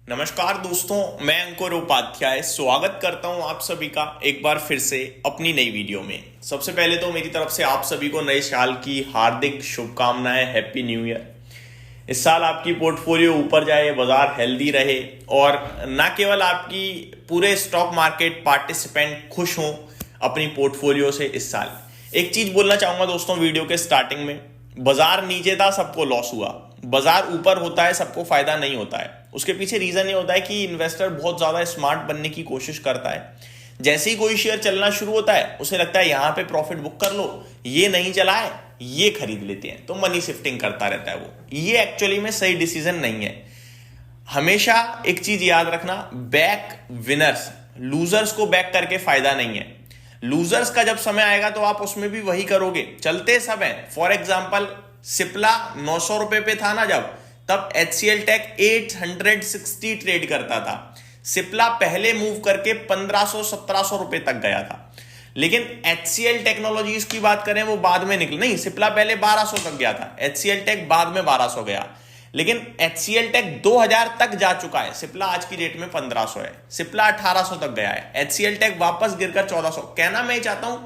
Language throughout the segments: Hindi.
नमस्कार दोस्तों, मैं अंकुर उपाध्याय स्वागत करता हूं आप सभी का एक बार फिर से अपनी नई वीडियो में। सबसे पहले तो मेरी तरफ से आप सभी को नए साल की हार्दिक शुभकामनाएं। Happy new year. इस साल आपकी पोर्टफोलियो ऊपर जाए, बाजार हेल्दी रहे और न केवल आपकी पूरे स्टॉक मार्केट पार्टिसिपेंट खुश हों अपनी पोर्टफोलियो से इस साल। एक चीज बोलना चाहूंगा दोस्तों वीडियो के स्टार्टिंग में, बाजार नीचे था सबको लॉस हुआ, बाजार ऊपर होता है सबको फायदा नहीं होता है। उसके पीछे रीजन ये होता है कि इन्वेस्टर बहुत ज्यादा स्मार्ट बनने की कोशिश करता है। जैसे ही कोई शेयर चलना शुरू होता है उसे लगता है यहां पे प्रॉफिट बुक कर लो, ये नहीं चला है ये खरीद लेते हैं, तो मनी शिफ्टिंग करता रहता है वो। ये एक्चुअली में सही डिसीजन नहीं है। हमेशा एक चीज याद रखना, बैक विनर्स, लूजर्स को बैक करके फायदा नहीं है। लूजर्स का जब समय आएगा तो आप उसमें भी वही करोगे। चलते सब है। फॉर एग्जाम्पल सिप्ला 900 रुपए पे था ना जब, तब HCL टेक 860 ट्रेड करता था। सिप्ला पहले मूव करके 1500-1700 रुपए तक गया था। लेकिन HCL टेक्नोलॉजीज की बात करें वो बाद में निकली, नहीं सिप्ला पहले 1200 तक गया था, HCL टेक बाद में 1200 गया। लेकिन HCL टेक 2000 तक जा चुका है, सिप्ला आज की डेट में 1500 है। सिप्ला 1800 तक गया है, HCL टेक वापस गिरकर 1400। कहना मैं चाहता हूं,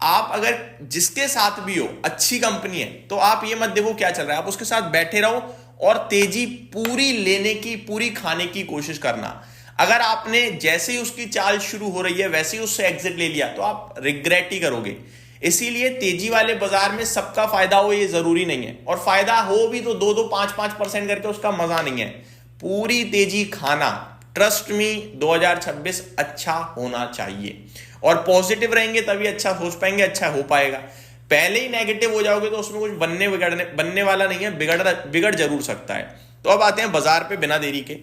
आप अगर जिसके साथ भी हो अच्छी कंपनी है तो आप ये मत देखो क्या चल रहा है, आप उसके साथ बैठे रहो और तेजी पूरी लेने की, पूरी खाने की कोशिश करना। अगर आपने जैसे ही उसकी चाल शुरू हो रही है वैसे ही उससे एग्जिट ले लिया तो आप रिग्रेट ही करोगे। इसीलिए तेजी वाले बाजार में सबका फायदा हो ये जरूरी नहीं है, और फायदा हो भी तो 2-2, 5-5% करके उसका मजा नहीं है। पूरी तेजी खाना, ट्रस्ट मी 2026 अच्छा होना चाहिए, और पॉजिटिव रहेंगे तभी अच्छा सोच पाएंगे, अच्छा हो पाएगा। पहले ही नेगेटिव हो जाओगे तो उसमें कुछ बनने वाला नहीं है, बिगड़ जरूर सकता है। तो अब आते हैं बाजार पे बिना देरी के।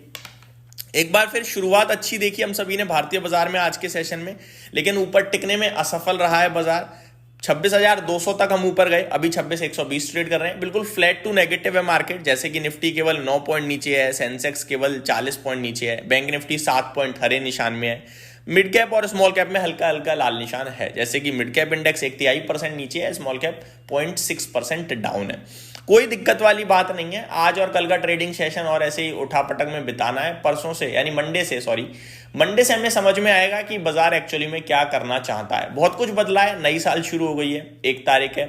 एक बार फिर शुरुआत अच्छी देखी हम सभी ने भारतीय बाजार में आज के सेशन में, लेकिन ऊपर टिकने में असफल रहा है बाजार। 26,200 तक हम ऊपर गए, अभी 26,120 ट्रेड कर रहे हैं। बिल्कुल फ्लैट टू नेगेटिव है मार्केट, जैसे कि निफ्टी केवल 9 पॉइंट नीचे है, सेंसेक्स केवल 40 पॉइंट नीचे है, बैंक निफ्टी 7 पॉइंट हरे निशान में है। मिड कैप और स्मॉल कैप में हल्का हल्का लाल निशान है, जैसे कि मिड कैप इंडेक्स 1/3% नीचे है, स्मॉल कैप 0.6% डाउन है। कोई दिक्कत वाली बात नहीं है। आज और कल का ट्रेडिंग सेशन और ऐसे ही उठापटक में बिताना है। परसों से यानी मंडे से हमें समझ में आएगा कि बाजार एक्चुअली में क्या करना चाहता है। बहुत कुछ बदला है, नई साल शुरू हो गई है, 1 तारीख है।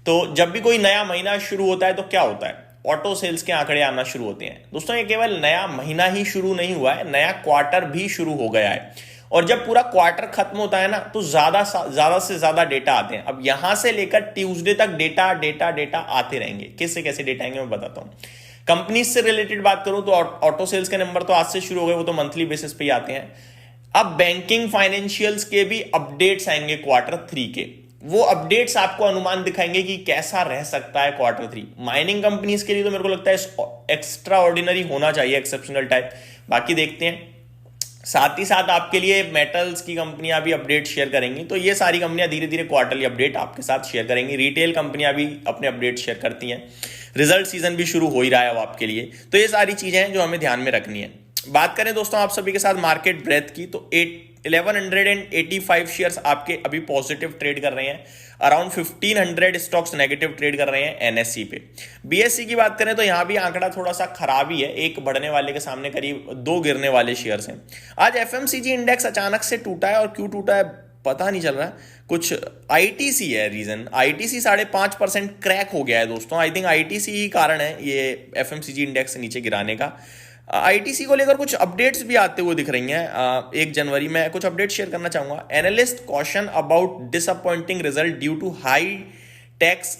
तो जब भी कोई नया महीना शुरू होता है तो क्या होता है, ऑटो सेल्स के आंकड़े आना शुरू होते हैं। दोस्तों ये केवल नया महीना ही शुरू नहीं हुआ है, नया क्वार्टर भी शुरू हो गया है। और जब पूरा क्वार्टर खत्म होता है ना तो ज्यादा से ज्यादा डेटा आते हैं। अब यहां से लेकर ट्यूसडे तक डेटा डेटा डेटा आते रहेंगे। कैसे कैसे डेटा आएंगे मैं बताता हूं। कंपनीज से रिलेटेड बात करूं तो ऑटो सेल्स के नंबर तो आज से शुरू हो गए, वो तो मंथली बेसिस पे ही आते हैं। अब बैंकिंग फाइनेंशियल्स के भी अपडेट्स आएंगे Q3 के। वो अपडेट्स आपको अनुमान दिखाएंगे कि कैसा रह सकता है Q3। माइनिंग कंपनीज के लिए तो मेरे को लगता है एक्स्ट्रा ऑर्डिनरी होना चाहिए, एक्सेप्शनल टाइप। बाकी देखते हैं। साथ ही साथ आपके लिए मेटल्स की कंपनियां भी अपडेट शेयर करेंगी, तो ये सारी कंपनियां धीरे धीरे क्वार्टरली अपडेट आपके साथ शेयर करेंगी। रिटेल कंपनियां भी अपने अपडेट शेयर करती हैं। रिजल्ट सीजन भी शुरू हो ही रहा है अब आपके लिए, तो ये सारी चीजें हैं जो हमें ध्यान में रखनी है। बात करें दोस्तों आप सभी के साथ मार्केट ब्रेथ की, तो 1185 शेयर्स आपके अभी पॉजिटिव ट्रेड कर रहे हैं। अराउंड 1500 स्टॉक्स नेगेटिव ट्रेड कर रहे हैं NSE पे। BSE की बात करें तो यहां भी आंकड़ा थोड़ा सा खराब ही है, एक बढ़ने वाले के सामने करीब 2 गिरने वाले शेयर्स हैं। आज FMCG इंडेक्स अचानक से टूटा है, और क्यों टूटा है पता नहीं चल रहा है। कुछ ITC है रीजन, ITC 5.5% क्रैक हो गया है दोस्तों। आई थिंक ITC ही कारण है ये FMCG इंडेक्स नीचे गिराने का। ITC को लेकर कुछ अपडेट्स भी आते हुए दिख रही हैं। 1 जनवरी में कुछ अपडेट शेयर करना चाहूंगा। Analyst caution about disappointing result due to high tax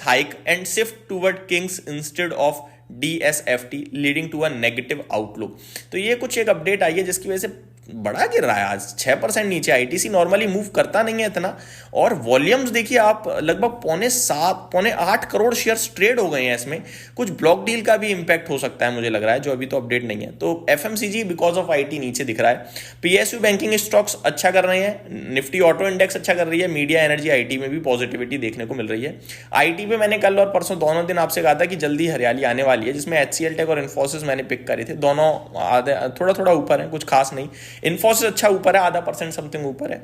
hike and shift toward kings instead of DSFT leading to a negative outlook. तो ये कुछ एक अपडेट आई है जिसकी वजह से बड़ा गिर रहा है, आज 6% नीचे। ITC नॉर्मली मूव करता नहीं है इतना, और वॉल्यूम्स देखिए आप, लगभग 7.5-8 करोड़ शेयर्स ट्रेड हो गए हैं इसमें। कुछ ब्लॉक डील का भी इंपैक्ट हो सकता है मुझे लग रहा है, जो अभी तो अपडेट नहीं है। तो FMCG बिकॉज ऑफ IT नीचे दिख रहा है। PSU बैंकिंग स्टॉक्स अच्छा कर रहे हैं, निफ्टी ऑटो इंडेक्स अच्छा कर रही है, मीडिया एनर्जी IT में भी पॉजिटिविटी देखने को मिल रही है। IT पे मैंने कल और परसों दोनों दिन आपसे कहा था कि जल्दी हरियाली आने वाली है, जिसमें HCL टेक और इन्फोसिस मैंने पिक करे थे। दोनों थोड़ा थोड़ा ऊपर है, कुछ खास नहीं। इन्फोसिस अच्छा ऊपर है, 0.5% समथिंग ऊपर है।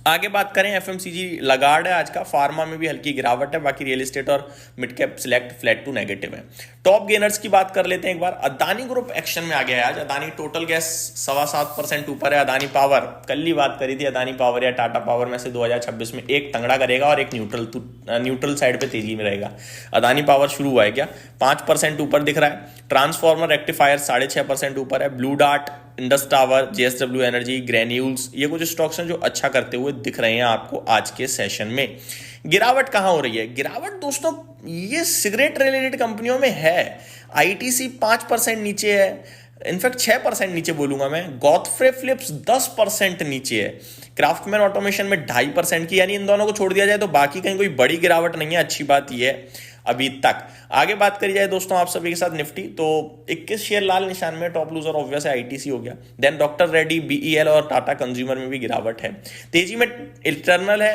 आगे बात करें एफएमसीजी लगार्ड है आज का, फार्मा में भी हल्की गिरावट है, बाकी रियल एस्टेट और mid cap select flat to negative है। टॉप गेनर्स की बात कर लेते हैं एक बार। अदानी ग्रुप एक्शन में आ गया है आज। अदानी टोटल गैस 7.25% ऊपर है। अदानी पावर, कल ही बात करी थी, अदानी पावर या टाटा पावर में से 2026 में एक तंगड़ा करेगा और एक न्यूट्रल साइड पे तेजी में रहेगा। अदानी पावर शुरू हुआ है क्या, 5% ऊपर दिख रहा है। ट्रांसफॉर्मर रेक्टिफायर 6.5% ऊपर है। Blue dart, Indus tower, JSW energy, granules, ये कुछ स्टॉक्स हैं जो अच्छा करते हुए दिख रहे हैं आपको आज के सेशन में। गिरावट कहां हो रही है? गिरावट दोस्तों ये सिगरेट रिलेटेड कंपनियों में है। आईटीसी 5% नीचे है, इनफैक्ट 6% नीचे बोलूंगा मैं। गॉडफ्रे फिलिप्स 10% नीचे है। क्राफ्टमैन ऑटोमेशन में 2.5% की, यानी इन दोनों को छोड़ दिया जाए तो बाकी कहीं कोई बड़ी गिरावट नहीं है। अच्छी बात यह है अभी तक। आगे बात करी जाए दोस्तों आप सभी के साथ निफ्टी, तो 21 शेयर लाल निशान में, टॉप लूजर ऑब्वियस है आईटीसी हो गया। देन डॉक्टर रेड्डी, बीईएल और टाटा कंज्यूमर में भी गिरावट है। तेजी में इंटरनल है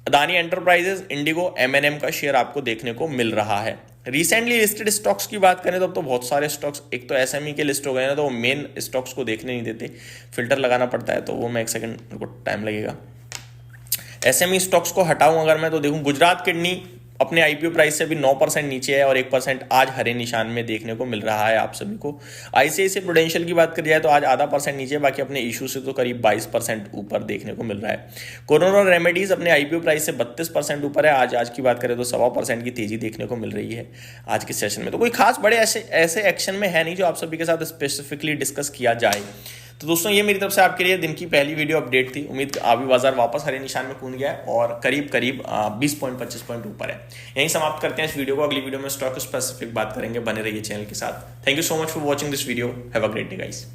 अदानी एंटरप्राइजेस, इंडिगो, एमएनएम का शेयर आपको देखने को मिल रहा है। रिसेंटली लिस्टेड स्टॉक्स की बात करें तो अब तो बहुत सारे स्टॉक्स, एक तो एसएमई के लिस्ट हो गए ना, तो वो मेन स्टॉक्स को देखने नहीं देते, फिल्टर लगाना पड़ता है, तो वो मैं एक सेकंड, मेरे को टाइम लगेगा। एसएमई स्टॉक्स को हटाऊं अगर मैं, तो देखूं गुजरात किडनी अपने आईपीओ प्राइस से भी 9% नीचे है और 1% आज हरे निशान में देखने को मिल रहा है आप सभी को। आईसीआईसीआई प्रूडेंशियल की बात करी जाए तो आज 0.5% नीचे, बाकी अपने इशू से तो करीब 22% ऊपर देखने को मिल रहा है। कोरोना रेमेडीज अपने आईपीओ प्राइस से 32% ऊपर है। आज की बात करें तो 1.25% की तेजी देखने को मिल रही है आज के सेशन में। तो कोई खास बड़े ऐसे एक्शन में है नहीं जो आप सभी के साथ स्पेसिफिकली डिस्कस किया जाए। तो दोस्तों ये मेरी तरफ से आपके लिए दिन की पहली वीडियो अपडेट थी। उम्मीद अभी बाजार वापस हरे निशान में कूद गया है और करीब 20-25 पॉइंट ऊपर है। यहीं समाप्त करते हैं इस वीडियो को। अगली वीडियो में स्टॉक स्पेसिफिक बात करेंगे। बने रहिए चैनल के साथ। Thank you so much for watching this video. Have a great day guys.